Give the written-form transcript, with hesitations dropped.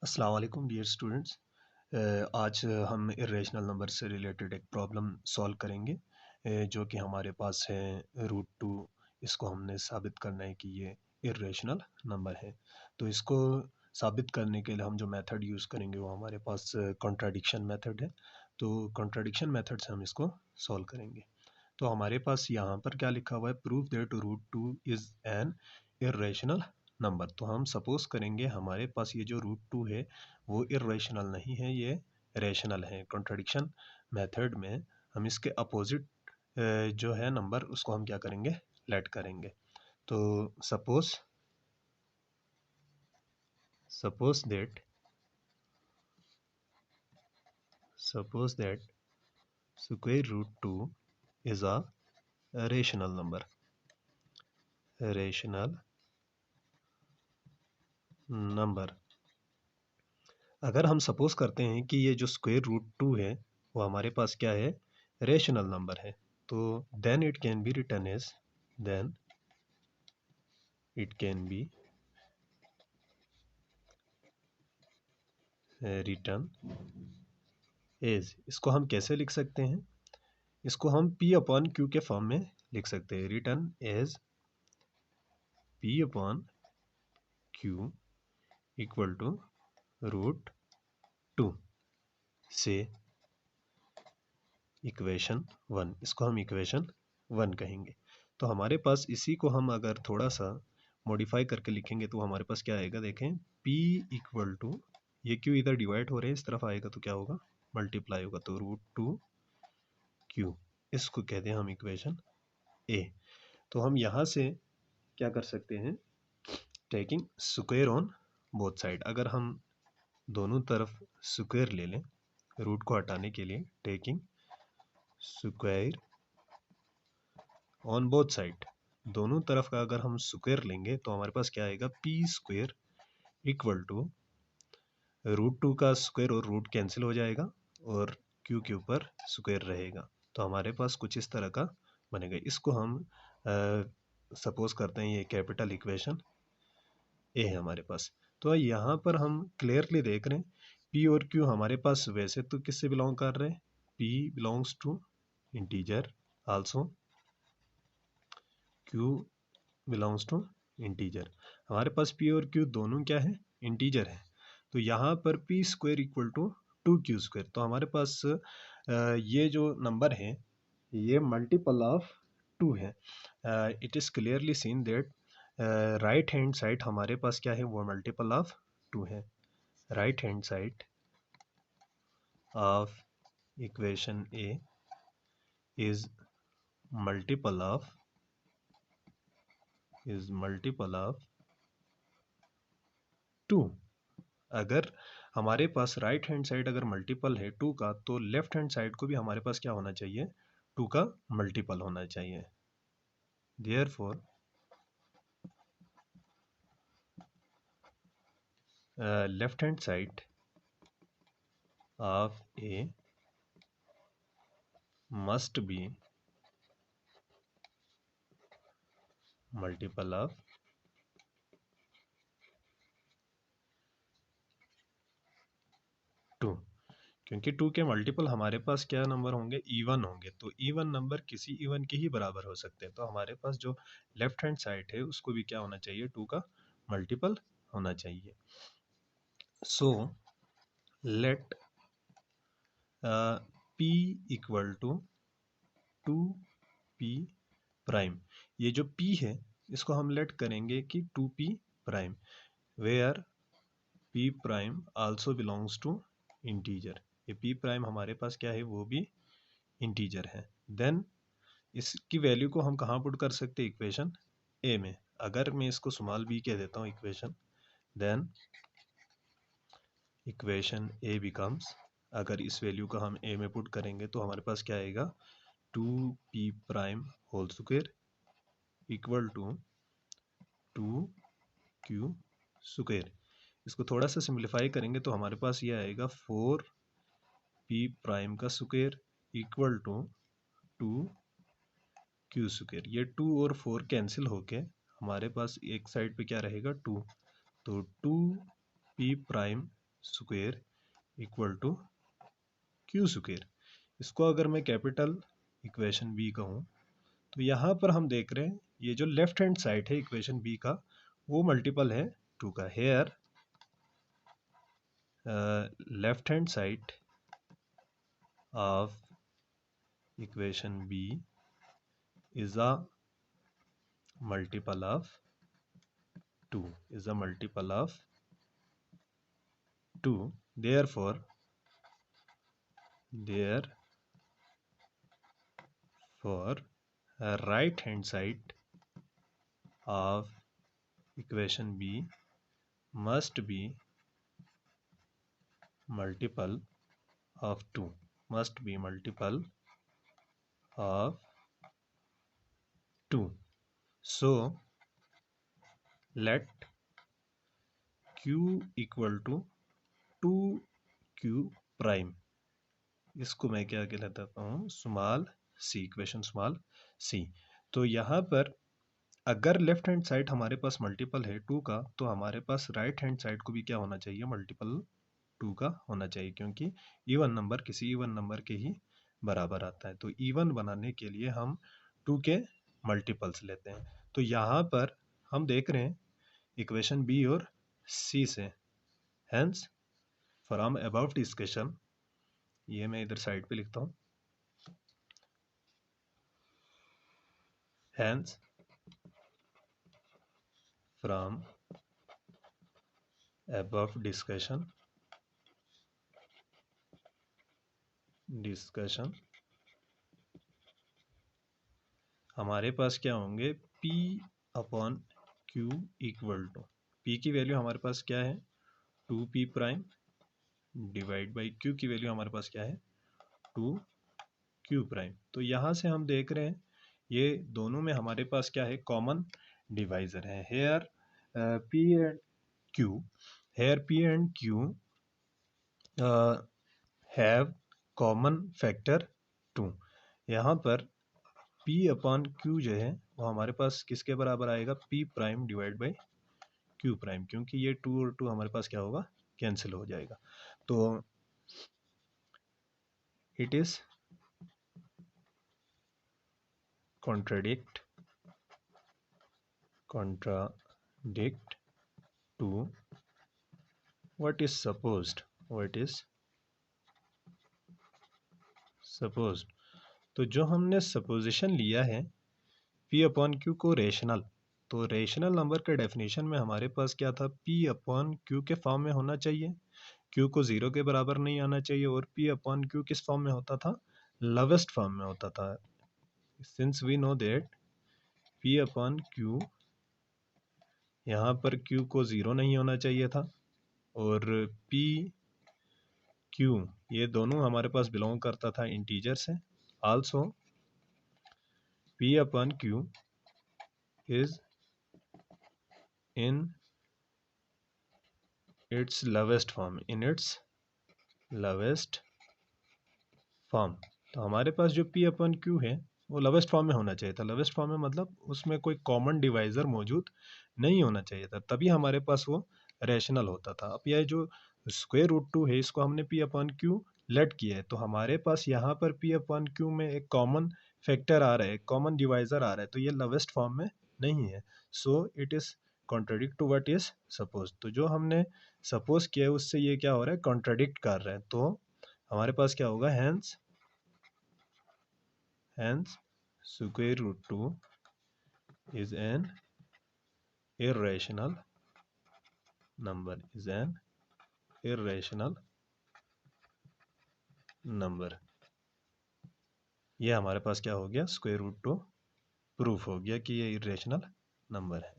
अस्सलाम वालेकुम dear students. आज हम इरेशनल नंबर से रिलेटेड एक प्रॉब्लम सॉल्व करेंगे, जो कि हमारे पास है √2। इसको हमने साबित करना है कि ये इरेशनल नंबर है। तो इसको साबित करने के लिए हम जो मेथड यूज़ करेंगे वो हमारे पास कॉन्ट्राडिक्शन मेथड है। तो कॉन्ट्राडिक्शन मेथड से हम इसको सॉल्व करेंगे। तो हमारे पास यहाँ पर क्या लिखा हुआ है, proof that √2 is an irrational number. तो हम सपोज करेंगे हमारे पास ये जो √2 है वो इरेशनल नहीं है, ये रेशनल है। कॉन्ट्रडिक्शन मेथड में हम इसके अपोजिट जो है नंबर उसको हम क्या करेंगे, लेट करेंगे। तो suppose that square root 2 is a rational number. अगर हम सपोज करते हैं कि ये जो स्क्वायर रूट 2 है वो हमारे पास क्या है, रेशनल नंबर है, तो then it can be written as इसको हम कैसे लिख सकते हैं, इसको हम P अपॉन Q के फॉर्म में लिख सकते हैं। Written as P upon Q equal to √2 से इक्वेशन 1। इसको हम इक्वेशन 1 कहेंगे। तो हमारे पास इसी को हम अगर थोड़ा सा मॉडिफाई करके लिखेंगे तो हमारे पास क्या आएगा, देखें P इक्वल टू, ये Q इधर डिवाइड हो रहे हैं, इस तरफ आएगा तो क्या होगा, मल्टीप्लाई होगा, तो √2Q। इसको कहते हैं हम इक्वेशन A। तो हम यहाँ से क्या कर सकते हैं, taking square on both side. अगर हम दोनों तरफ स्क्वायर ले लें रूट को हटाने के लिए, taking square on both side, दोनों तरफ का अगर हम स्क्वायर लेंगे तो हमारे पास क्या आएगा, P² इक्वल टू √2 का स्क्वायर और रूट कैंसिल हो जाएगा और Q के ऊपर स्क्वायर रहेगा। तो हमारे पास कुछ इस तरह का बनेगा। इसको हम सपोज करते हैं ये कैपिटल इक्वेशन ए है हमारे पास। तो यहाँ पर हम क्लियरली देख रहे हैं P और Q हमारे पास वैसे तो किससे बिलोंग कर रहे हैं, P belongs to integer, also Q belongs to integer. हमारे पास P और Q दोनों क्या है, इंटीजर है। तो यहाँ पर P² इक्वल टू 2Q²। तो हमारे पास ये जो नंबर है ये मल्टीपल ऑफ 2 है। It is clearly seen that right hand side हमारे पास क्या है, वो मल्टीपल ऑफ 2 है। Right hand side of equation A is multiple of 2। अगर हमारे पास राइट हैंड साइड अगर मल्टीपल है 2 का, तो लेफ्ट हैंड साइड को भी हमारे पास क्या होना चाहिए, 2 का मल्टीपल होना चाहिए। Therefore left hand side of A must be multiple of 2, क्योंकि 2 के मल्टीपल हमारे पास क्या नंबर होंगे, इवन होंगे। तो इवन नंबर किसी इवन के ही बराबर हो सकते हैं। तो हमारे पास जो लेफ्ट हैंड साइड है उसको भी क्या होना चाहिए, 2 का मल्टीपल होना चाहिए। So let P equal to 2P'। ये जो P है इसको हम लेट करेंगे कि 2P', where P' also belongs to integer. ये P' हमारे पास क्या है, वो भी इंटीजर है। देन इसकी वैल्यू को हम कहाँ पुट कर सकते हैं, इक्वेशन A में। अगर मैं इसको स्मॉल b कह देता हूँ equation, then equation A becomes, अगर इस वैल्यू का हम A में पुट करेंगे तो हमारे पास क्या आएगा, 2P' whole square equal to 2Q²। इसको थोड़ा सा सिंप्लीफाई करेंगे तो हमारे पास ये आएगा 4P' का स्क्वायर इक्वल टू 2Q²। ये 2 और 4 कैंसिल होके हमारे पास एक साइड पे क्या रहेगा, 2। तो 2P' square equal to Q square. इसको अगर मैं कैपिटल इक्वेशन बी कहूँ तो यहाँ पर हम देख रहे हैं ये जो लेफ्ट हैंड साइड है इक्वेशन बी का वो मल्टीपल है 2 का। Here left hand side of equation B is a multiple of 2, is a multiple of 2, therefore right hand side of equation B must be multiple of 2, must be multiple of 2. So let Q equal to 2Q prime. इसको मैं क्या कहलाता हूँ, small C, equation small C. तो यहाँ पर अगर left hand side हमारे पास मल्टीपल है 2 का तो हमारे पास राइट हैंड साइड को भी क्या होना चाहिए, मल्टीपल 2 का होना चाहिए, क्योंकि इवन नंबर किसी इवन नंबर के ही बराबर आता है। तो इवन बनाने के लिए हम 2 के मल्टीपल्स लेते हैं। तो यहाँ पर हम देख रहे हैं इक्वेशन बी और सी से, हेंस फ्रॉम अबव डिस्कशन, ये मैं इधर साइड पे लिखता हूँ, हेंस फ्रॉम above discussion हमारे पास क्या होंगे, P upon Q equal to, P की वैल्यू हमारे पास क्या है 2P prime divide by Q की वैल्यू हमारे पास क्या है 2Q प्राइम। तो यहाँ से हम देख रहे हैं ये दोनों में हमारे पास क्या है, कॉमन डिवाइजर है। Here P and Q, here P and Q have common factor 2। यहाँ पर P अपॉन Q जो है वो हमारे पास किसके बराबर आएगा, P prime divide by Q prime, क्योंकि ये 2 और 2 हमारे पास क्या होगा, कैंसिल हो जाएगा। तो it is contradict to what is supposed, तो जो हमने सपोजिशन लिया है P अपॉन Q को रेशनल, तो रेशनल नंबर के डेफिनेशन में हमारे पास क्या था, P अपॉन Q के फॉर्म में होना चाहिए, Q को 0 के बराबर नहीं आना चाहिए, और P अपॉन Q किस फॉर्म में होता था, लोवेस्ट फॉर्म में होता था। Since we know that P upon Q, यहाँ पर Q को 0 नहीं होना चाहिए था, और P Q ये दोनों हमारे पास बिलोंग करता था इंटीजर से। Also P upon Q is in its lowest form, तो हमारे पास जो P अपॉन Q है वो लोवेस्ट फॉर्म में होना चाहिए था। लोवेस्ट फॉर्म में मतलब उसमें कोई कॉमन डिवाइजर मौजूद नहीं होना चाहिए था, तभी हमारे पास वो रैशनल होता था। अब यह जो स्क्वायर रूट 2 है इसको हमने P अपॉन Q लेट किया है, तो हमारे पास यहाँ पर P अपॉन Q में एक कॉमन फैक्टर आ रहा है, कॉमन डिवाइजर आ रहा है, तो ये लोवेस्ट फॉर्म में नहीं है। So it is contradict to what is suppose. तो जो हमने सपोज किया है उससे ये क्या हो रहा है, कॉन्ट्राडिक्ट कर रहा है। तो हमारे पास क्या होगा, hence square root 2 is an irrational number, ये हमारे पास क्या हो गया, स्क्वायर रूट 2 प्रूफ हो गया कि ये इरेशनल नंबर है।